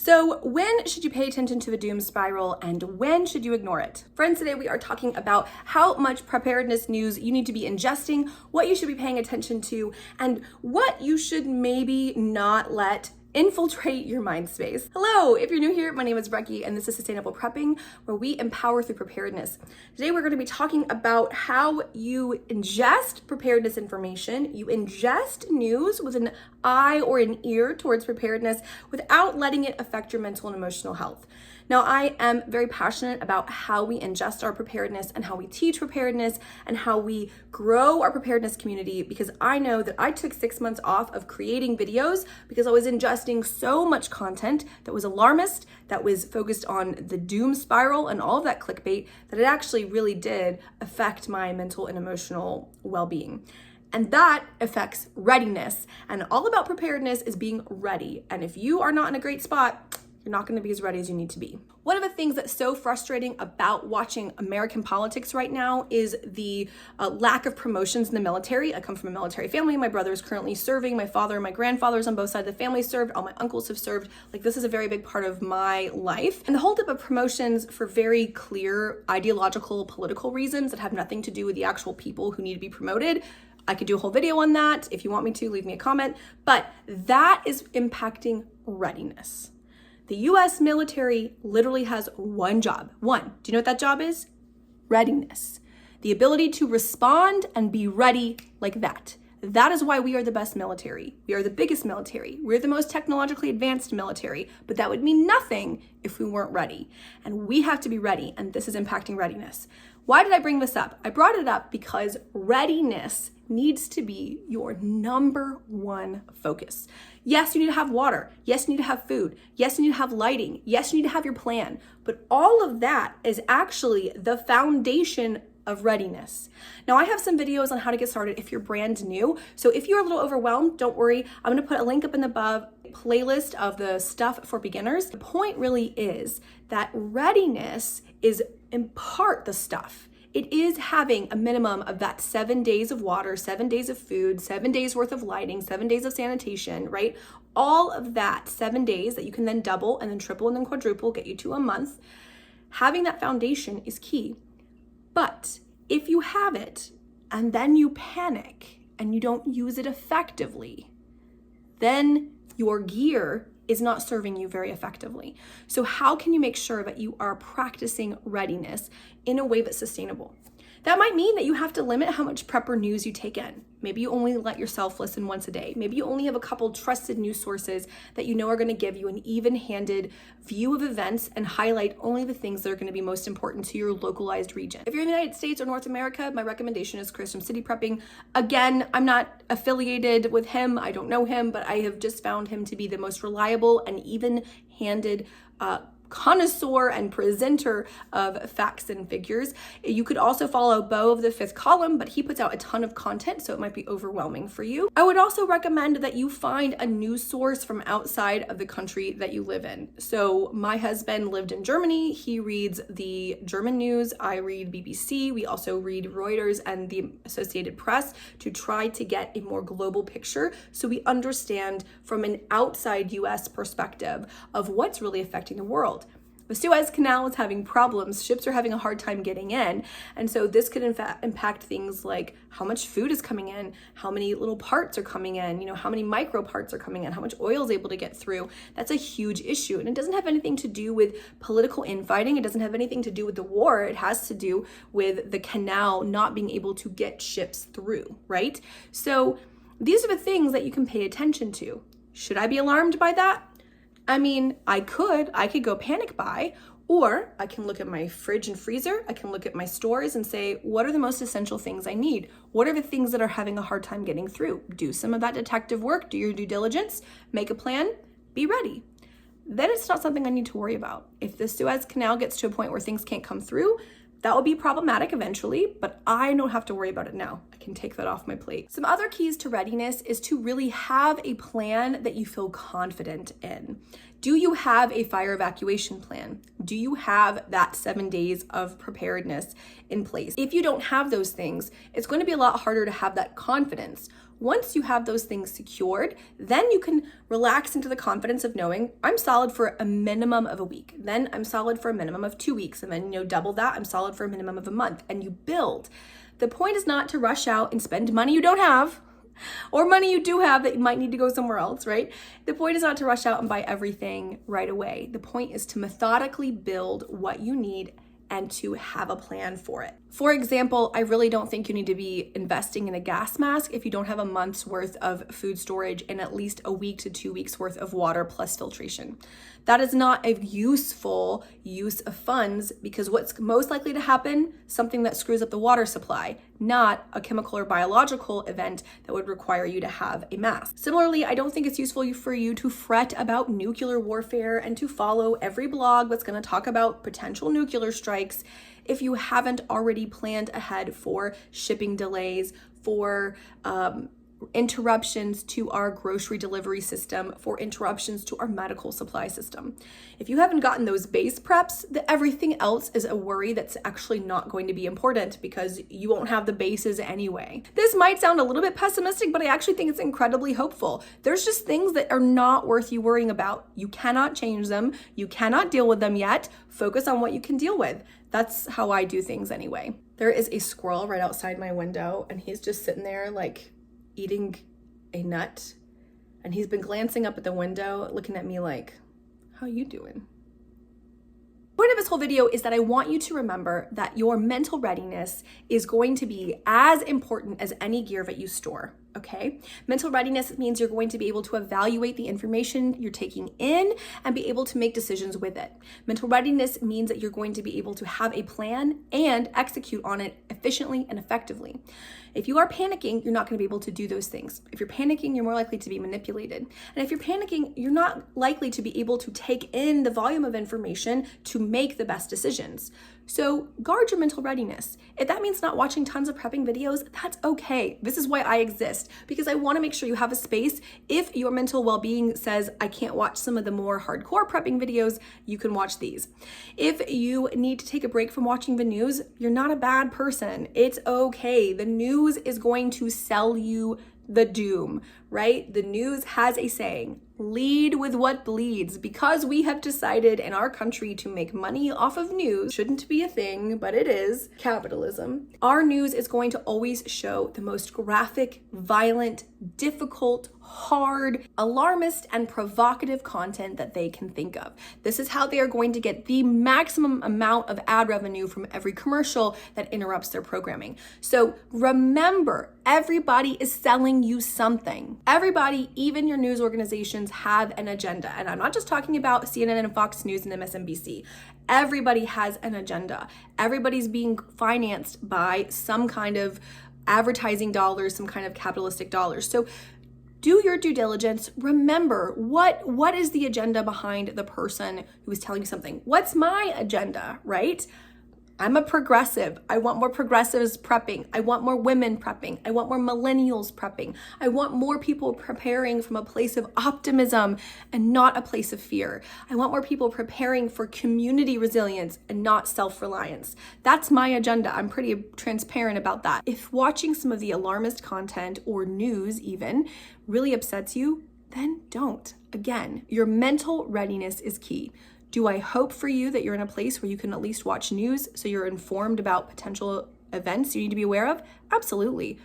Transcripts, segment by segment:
So when should you pay attention to the doom spiral and when should you ignore it? Friends, today we are talking about how much preparedness news you need to be ingesting, what you should be paying attention to, and what you should maybe not let infiltrate your mind space. Hello, if you're new here, my name is Becky and this is Sustainable Prepping, where we empower through preparedness. Today we're going to be talking about how you ingest preparedness information, you ingest news with an eye or an ear towards preparedness without letting it affect your mental and emotional health. Now, I am very passionate about how we ingest our preparedness and how we teach preparedness and how we grow our preparedness community, because I know that I took 6 months off of creating videos because I was ingesting so much content that was alarmist, that was focused on the doom spiral and all of that clickbait, that it actually really did affect my mental and emotional well-being. And that affects readiness. And all about preparedness is being ready. And if you are not in a great spot, you're not going to be as ready as you need to be. One of the things that's so frustrating about watching American politics right now is the lack of promotions in the military. I come from a military family. My brother is currently serving. My father and my grandfathers on both sides of the family served. All my uncles have served. Like, this is a very big part of my life. And the holdup of promotions for very clear ideological, political reasons that have nothing to do with the actual people who need to be promoted. I could do a whole video on that. If you want me to, leave me a comment. But that is impacting readiness. The US military literally has one job. One. Do you know what that job is? Readiness. The ability to respond and be ready like that. That is why we are the best military. We are the biggest military. We're the most technologically advanced military, but that would mean nothing if we weren't ready. And we have to be ready, and this is impacting readiness. Why did I bring this up? I brought it up because readiness needs to be your number one focus. Yes, you need to have water. Yes, you need to have food. Yes, you need to have lighting. Yes, you need to have your plan. But all of that is actually the foundation of readiness. Now, I have some videos on how to get started if you're brand new. So if you're a little overwhelmed, don't worry. I'm going to put a link up in the above playlist of the stuff for beginners. The point really is that readiness is in part the stuff. It is having a minimum of that 7 days of water, 7 days of food, 7 days worth of lighting, 7 days of sanitation, right? All of that 7 days that you can then double and then triple and then quadruple, get you to a month. Having that foundation is key. But if you have it and then you panic and you don't use it effectively, then your gear is not serving you very effectively. So how can you make sure that you are practicing readiness in a way that's sustainable? That might mean that you have to limit how much prepper news you take in. Maybe you only let yourself listen once a day. Maybe you only have a couple trusted news sources that you know are going to give you an even-handed view of events and highlight only the things that are going to be most important to your localized region. If you're in the United States or North America, my recommendation is Chris from City Prepping. Again, I'm not affiliated with him. I don't know him, but I have just found him to be the most reliable and even-handed connoisseur and presenter of facts and figures. You could also follow Bo of the Fifth Column, but he puts out a ton of content, so it might be overwhelming for you. I would also recommend that you find a news source from outside of the country that you live in. So my husband lived in Germany. He reads the German news. I read BBC. We also read Reuters and the Associated Press to try to get a more global picture so we understand from an outside US perspective of what's really affecting the world. The Suez Canal is having problems. Ships are having a hard time getting in. And so this could in fact impact things like how much food is coming in, how many little parts are coming in, how many micro parts are coming in, how much oil is able to get through. That's a huge issue. And it doesn't have anything to do with political infighting. It doesn't have anything to do with the war. It has to do with the canal not being able to get ships through, right? So these are the things that you can pay attention to. Should I be alarmed by that? I mean, I could go panic buy, or I can look at my fridge and freezer. I can look at my stores and say, what are the most essential things I need? What are the things that are having a hard time getting through? Do some of that detective work, do your due diligence, make a plan, be ready. Then it's not something I need to worry about. If the Suez Canal gets to a point where things can't come through, that will be problematic eventually, but I don't have to worry about it now. I can take that off my plate. Some other keys to readiness is to really have a plan that you feel confident in. Do you have a fire evacuation plan? Do you have that 7 days of preparedness in place? If you don't have those things, it's going to be a lot harder to have that confidence. Once you have those things secured, then you can relax into the confidence of knowing I'm solid for a minimum of a week. Then I'm solid for a minimum of 2 weeks. And then, double that, I'm solid for a minimum of a month. And you build. The point is not to rush out and spend money you don't have, or money you do have that you might need to go somewhere else, right? The point is not to rush out and buy everything right away. The point is to methodically build what you need and to have a plan for it. For example, I really don't think you need to be investing in a gas mask if you don't have a month's worth of food storage and at least a week to 2 weeks worth of water plus filtration. That is not a useful use of funds, because what's most likely to happen? Something that screws up the water supply, not a chemical or biological event that would require you to have a mask. Similarly, I don't think it's useful for you to fret about nuclear warfare and to follow every blog that's going to talk about potential nuclear strikes if you haven't already planned ahead for shipping delays, for interruptions to our grocery delivery system, for interruptions to our medical supply system. If you haven't gotten those base preps, everything else is a worry that's actually not going to be important because you won't have the bases anyway. This might sound a little bit pessimistic, but I actually think it's incredibly hopeful. There's just things that are not worth you worrying about. You cannot change them. You cannot deal with them yet. Focus on what you can deal with. That's how I do things anyway. There is a squirrel right outside my window, and he's just sitting there like eating a nut, and he's been glancing up at the window looking at me like, how you doing? The point of this whole video is that I want you to remember that your mental readiness is going to be as important as any gear that you store, okay? Mental readiness means you're going to be able to evaluate the information you're taking in and be able to make decisions with it. Mental readiness means that you're going to be able to have a plan and execute on it efficiently and effectively. If you are panicking, you're not going to be able to do those things. If you're panicking, you're more likely to be manipulated. And if you're panicking, you're not likely to be able to take in the volume of information to make the best decisions. So guard your mental readiness. If that means not watching tons of prepping videos, that's okay. This is why I exist, because I want to make sure you have a space. If your mental well-being says, I can't watch some of the more hardcore prepping videos, you can watch these. If you need to take a break from watching the news, you're not a bad person. It's okay. The news is going to sell you the doom, right? The news has a saying, lead with what bleeds. Because we have decided in our country to make money off of news, shouldn't be a thing, but it is, capitalism. Our news is going to always show the most graphic, violent, difficult, hard, alarmist, and provocative content that they can think of. This is how they are going to get the maximum amount of ad revenue from every commercial that interrupts their programming. So remember, everybody is selling you something. Everybody, even your news organizations, have an agenda. And I'm not just talking about CNN and Fox News and MSNBC. Everybody has an agenda. Everybody's being financed by some kind of advertising dollars, some kind of capitalistic dollars. So do your due diligence. Remember, what is the agenda behind the person who is telling you something? What's my agenda, right? I'm a progressive. I want more progressives prepping. I want more women prepping. I want more millennials prepping. I want more people preparing from a place of optimism and not a place of fear. I want more people preparing for community resilience and not self-reliance. That's my agenda. I'm pretty transparent about that. If watching some of the alarmist content or news even really upsets you, then don't. Again, your mental readiness is key. Do I hope for you that you're in a place where you can at least watch news so you're informed about potential events you need to be aware of? Absolutely.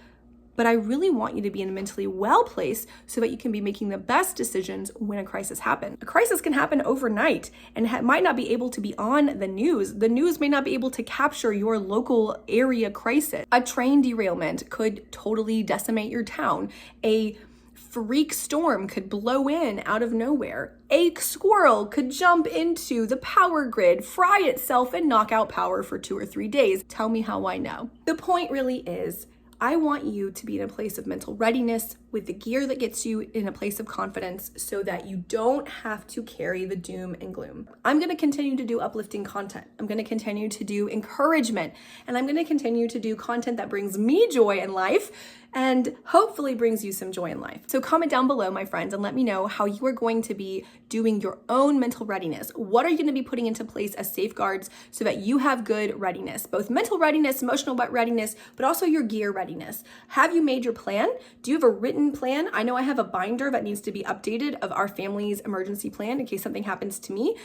But I really want you to be in a mentally well place so that you can be making the best decisions when a crisis happens. A crisis can happen overnight and might not be able to be on the news. The news may not be able to capture your local area crisis. A train derailment could totally decimate your town. A freak storm could blow in out of nowhere. A squirrel could jump into the power grid, fry itself, and knock out power for 2 or 3 days. Tell me how I know. The point really is, I want you to be in a place of mental readiness with the gear that gets you in a place of confidence so that you don't have to carry the doom and gloom. I'm going to continue to do uplifting content. I'm going to continue to do encouragement, and I'm going to continue to do content that brings me joy in life and hopefully brings you some joy in life. So comment down below, my friends, and let me know how you are going to be doing your own mental readiness. What are you going to be putting into place as safeguards so that you have good readiness, both mental readiness, emotional readiness, but also your gear readiness? Have you made your plan? Do you have a written plan? I know I have a binder that needs to be updated of our family's emergency plan in case something happens to me.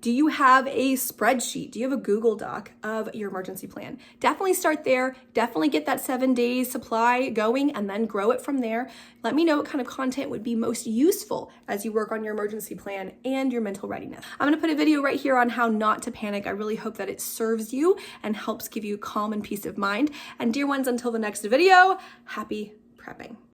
Do you have a spreadsheet? Do you have a Google Doc of your emergency plan? Definitely start there. Definitely get that 7 days supply going and then grow it from there. Let me know what kind of content would be most useful as you work on your emergency plan and your mental readiness. I'm gonna put a video right here on how not to panic. I really hope that it serves you and helps give you calm and peace of mind. And dear ones, until the next video, happy prepping.